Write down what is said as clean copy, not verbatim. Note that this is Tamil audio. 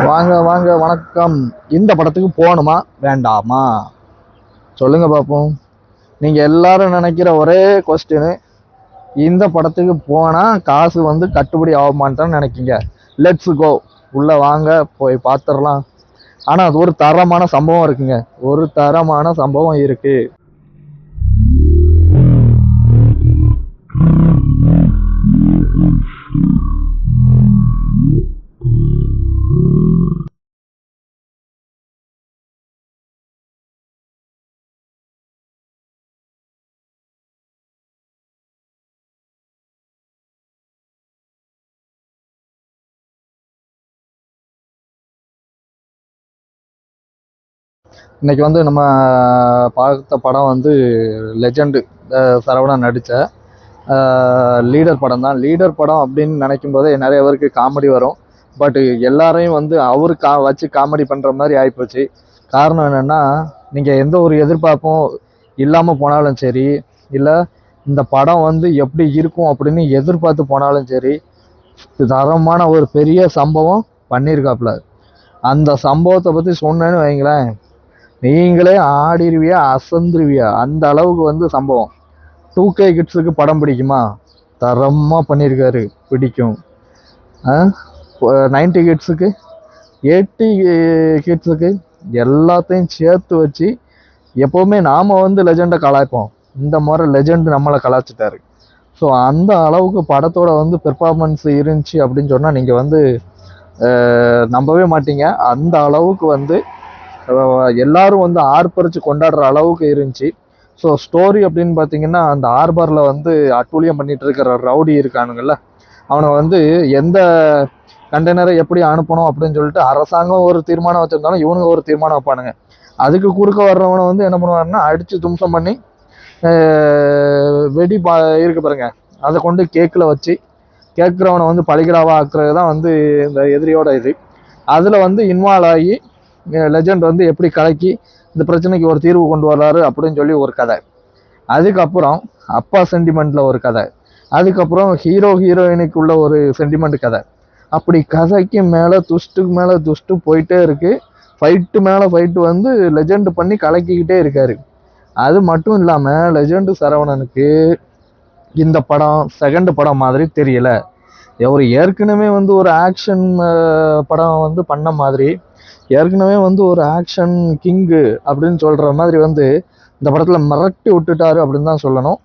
வாங்க வாங்க வணக்கம். இந்த படத்துக்கு போகணுமா வேண்டாமா சொல்லுங்க பார்ப்போம். நீங்க எல்லாரும் நினைக்கிற ஒரே கொஸ்டின், இந்த படத்துக்கு போனா காசு கட்டுப்படி ஆகுமான்னு நினைக்கிங்க. லெட்ஸ் கோ, உள்ள வாங்க, போய் பார்த்துடலாம். ஆனா அது ஒரு தரமான சம்பவம் இருக்குங்க. ஒரு தரமான சம்பவம் இருக்கு. இன்னைக்கு நம்ம பார்த்த படம் லெஜெண்டு, சரவணன் நடித்த லீடர் படம் தான். லீடர் படம் அப்படின்னு நினைக்கும் போதே நிறைய பேருக்கு காமெடி வரும். பட் எல்லாரையும் அவரு வச்சு காமெடி பண்ணுற மாதிரி ஆகிப்போச்சு. காரணம் என்னென்னா, நீங்கள் எந்த ஒரு எதிர்பார்ப்பும் இல்லாமல் போனாலும் சரி, இல்லை இந்த படம் எப்படி இருக்கும் அப்படின்னு எதிர்பார்த்து போனாலும் சரி, தரமான ஒரு பெரிய சம்பவம் பண்ணியிருக்காப்புல. அந்த சம்பவத்தை பற்றி சொன்னேன்னு வைங்களேன், நீங்களே ஆடிருவியா, அசந்துருவியா. அந்த அளவுக்கு சம்பவம். 2K கிட்ஸுக்கு படம் பிடிக்குமா? தரமாக பண்ணியிருக்காரு, பிடிக்கும். 90 கிட்ஸுக்கு, 80 கிட்ஸுக்கு எல்லாத்தையும் சேர்த்து வச்சு, எப்போவுமே நாம் லெஜெண்டை கலாய்ப்போம். இந்த முறை லெஜெண்ட் நம்மளை கலாய்ச்சிட்டாரு. ஸோ அந்த அளவுக்கு படத்தோட பெர்ஃபார்மன்ஸ் இருந்துச்சு அப்படின்னு சொன்னால் நீங்கள் நம்பவே மாட்டீங்க. அந்த அளவுக்கு எல்லாரும் ஆர்ப்பரிச்சு கொண்டாடுற அளவுக்கு இருந்துச்சு. ஸோ ஸ்டோரி அப்படின்னு பார்த்தீங்கன்னா, அந்த ஆர்பரில் அட்டூழியம் பண்ணிட்டு இருக்கிற ரவுடி இருக்கானுங்கள்ல, அவனை எந்த கண்டெய்னரை எப்படி அனுப்பணும் அப்படின்னு சொல்லிட்டு அரசாங்கம் ஒரு தீர்மானம் வச்சிருந்தாலும் இவனுங்க ஒரு தீர்மானம் வைப்பானுங்க. அதுக்கு குறுக்க வர்றவனை என்ன பண்ணுவாருன்னா, அடித்து தும்சம் பண்ணி வெடி இருக்கு பாருங்க, அதை கொண்டு கேக்கில் வச்சு கேட்குறவனை பலிகடாவா ஆக்குறது தான் இந்த எதிரியோட இது. அதில் இன்வால்வ் ஆகி லெஜெண்ட் எப்படி கலக்கி இந்த பிரச்சனைக்கு ஒரு தீர்வு கொண்டு வர்றாரு அப்படின்னு சொல்லி ஒரு கதை. அதுக்கப்புறம் அப்பா சென்டிமெண்ட்ல ஒரு கதை. அதுக்கப்புறம் ஹீரோயினுக்குள்ள ஒரு சென்டிமெண்ட் கதை. அப்படி கதைக்கு மேலே துஷ்டுக்கு மேலே துஷ்டு போயிட்டே இருக்கு. ஃபைட்டு மேலே ஃபைட்டு லெஜெண்ட் பண்ணி கலக்கிக்கிட்டே இருக்காரு. அது மட்டும் இல்லாமல் லெஜெண்டு சரவணனுக்கு இந்த படம் செகண்ட் படம் மாதிரி தெரியல. அவர் ஏற்கனவே ஒரு ஆக்ஷன் படம் பண்ண மாதிரி, ஏற்கனவே ஒரு ஆக்ஷன் கிங்கு அப்படின்னு சொல்ற மாதிரி இந்த படத்துல மிரட்டி விட்டுட்டாரு அப்படின்னு தான் சொல்லணும்.